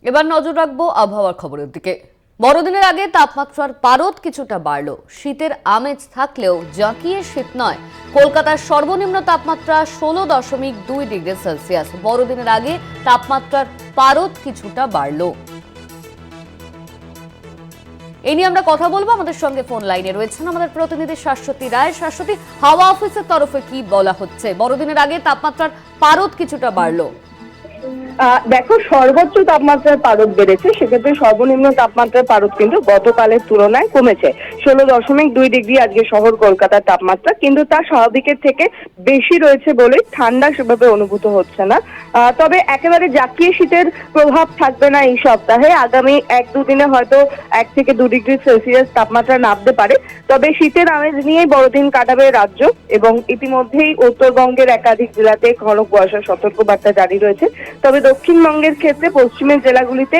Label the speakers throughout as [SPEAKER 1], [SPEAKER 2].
[SPEAKER 1] এবার নজর রাখবো আবহাওয়ার খবরের দিকে। বড়দিনের আগে তাপমাত্রার পারদ কিছুটা বাড়লো। শীতের আমেজ থাকলেও জাঁকিয়ে শীত নয়। কলকাতার সর্বনিম্ন তাপমাত্রা 16.2 ডিগ্রি সেলসিয়াস। বড়দিনের আগে তাপমাত্রার পারদ কিছুটা বাড়লো। এই নিয়ে আমরা কথা বলবো। আমাদের সঙ্গে ফোন লাইনে রয়েছেন আমাদের প্রতিনিধি শাশ্বতী রায়। শাশ্বতী, হাওয়া অফিসের তরফে কি বলা হচ্ছে? বড়দিনের আগে তাপমাত্রার পারদ কিছুটা বাড়লো।
[SPEAKER 2] দেখো, সর্বোচ্চ তাপমাত্রার পারদ বেড়েছে, সেক্ষেত্রে সর্বনিম্ন তাপমাত্রার পারদ কিন্তু গতকালের তুলনায় কমেছে। 16.2 ডিগ্রি আজকে শহর কলকাতার তাপমাত্রা, কিন্তু তা স্বাভাবিকের থেকে বেশি রয়েছে বলে ঠান্ডা সেভাবে অনুভূত হচ্ছে না। তবে একেবারে জাঁকিয়ে শীতের প্রভাব থাকবে না এই সপ্তাহে। আগামী 1-2 দিনে হয়তো 1 থেকে 2 ডিগ্রি সেলসিয়াস তাপমাত্রা নামতে পারে। তবে শীতের আমেজ নিয়েই বড়দিন কাটাবে রাজ্য, এবং ইতিমধ্যেই উত্তরবঙ্গের একাধিক জেলাতে ঘন কুয়াশার সতর্কবার্তা জারি রয়েছে। তবে দক্ষিণবঙ্গের ক্ষেত্রে পশ্চিমের জেলাগুলিতে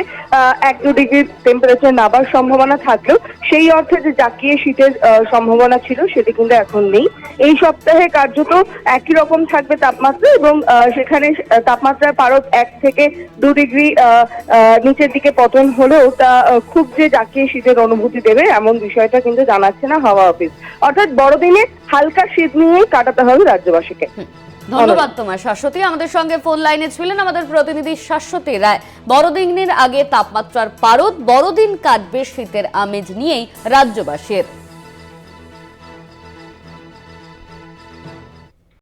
[SPEAKER 2] 1-2 ডিগ্রি টেম্পারেচার নামার সম্ভাবনা থাকলেও সেই অর্থে যে জাঁকিয়ে শীতের সম্ভাবনা ছিল সেটি কিন্তু এখন নেই। এই সপ্তাহে কার্যত একই রকম থাকবে তাপমাত্রা, এবং সেখানে তাপমাত্রার পারদ 1 থেকে 2 ডিগ্রি নিচের দিকে পতন হলেও তা খুব যে জাঁকিয়ে শীতের অনুভূতি দেবে এমন বিষয়টা কিন্তু জানাচ্ছে না হাওয়া অফিস। অর্থাৎ বড়দিনে হালকা শীত নিয়েই কাটাতে হবে রাজ্যবাসীকে।
[SPEAKER 1] ধন্যবাদ তোমার শাশ্বতী। আমাদের সঙ্গে ফোন লাইনে ছিলেন আমাদের প্রতিনিধি শাশ্বতী রায়। বড়দিনের আগে তাপমাত্রার পারদ, বড়দিন কাটবে শীতের আমেজ নিয়েই রাজ্যবাসীর।